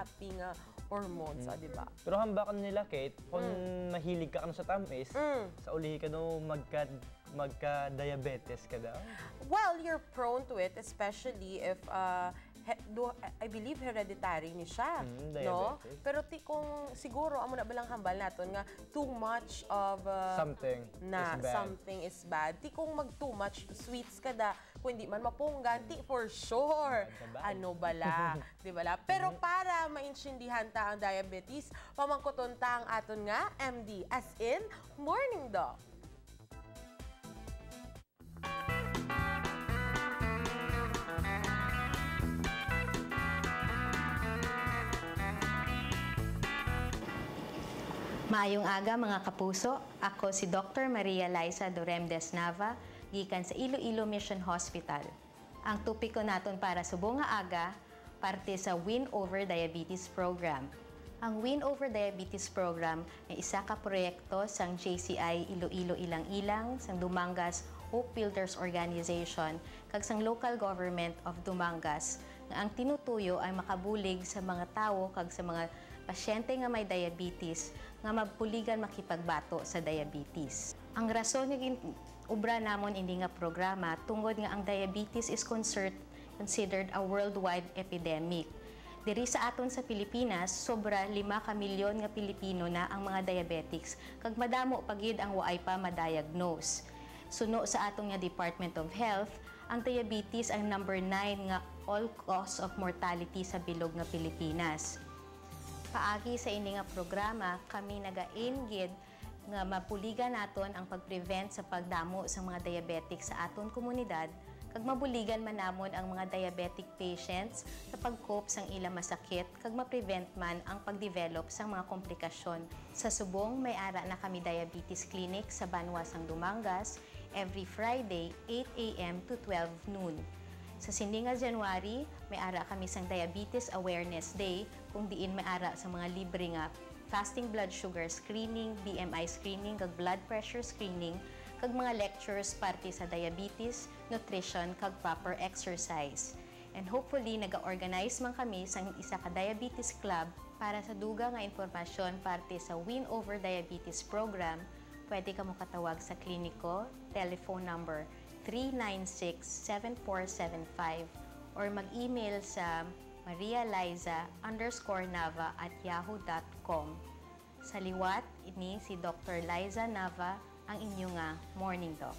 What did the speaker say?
happy nga hormones, di ba? Pero hambakan nila, Kate, kung mahilig ka sa tamis, sa ulihi ka daw magka-diabetes ka daw? Well, you're prone to it, especially if I believe hereditary ni siya, no? Pero kung siguro amo na balang hambal naton nga too much of something is bad. Kung mag too much sweets kada, kung hindi man mapunggan, for sure. Ano bala, di bala? Pero para maintindihan ta ang diabetes, pamangkoton ta ang aton nga MD, as in Morning Doc. Maayong aga mga kapuso, ako si Dr. Maria Liza Doremdes Nava, gikan sa Iloilo Mission Hospital. Ang topiko naton para subong nga aga, parte sa Win Over Diabetes Program. Ang Win Over Diabetes Program ay isa ka proyekto sang JCI Iloilo Ilang-Ilang, sang Dumangas Hope Builders Organization, kag sang Local Government of Dumangas, nga ang tinutuyo ay makabulig sa mga tawo kag sa mga pasyente nga may diabetes nga magpuligan makipagbato sa diabetes. Ang rason nga ubra namon ini nga programa tungod nga ang diabetes is considered a worldwide epidemic. Diri sa aton sa Pilipinas, sobra 5 ka milyon nga Pilipino na ang mga diabetics kag madamo pagid ang waay pa ma-diagnose. Suno sa atong nga Department of Health, ang diabetes ang number 9 nga all cause of mortality sa bilog nga Pilipinas. Paagi sa ini nga programa, kami naga-aim gid nga mapuligan naton ang pag-prevent sa pagdamo sa mga diabetic sa aton komunidad kag mabuligan man namon ang mga diabetic patients sa pag-cope sang ilang masakit kag ma-prevent man ang pag-develop sang mga komplikasyon. Sa subong, may ara na kami diabetes clinic sa Banwa sang Dumangas every Friday 8 AM to 12 noon. Sa sininga January, may ara kami sang Diabetes Awareness Day kung diin may ara sa mga libre nga fasting blood sugar screening, BMI screening, kag blood pressure screening, kag mga lectures parte sa diabetes, nutrition, kag proper exercise. And hopefully, naga-organize man kami sang isa ka diabetes club para sa duga nga informasyon parte sa Win Over Diabetes Program. Pwede ka mo katawag sa kliniko, telephone number 396-7475 or mag-email sa marializa_nava@yahoo.com. Sa liwat, ini si Dr. Liza Nava, ang inyong Morning Doc.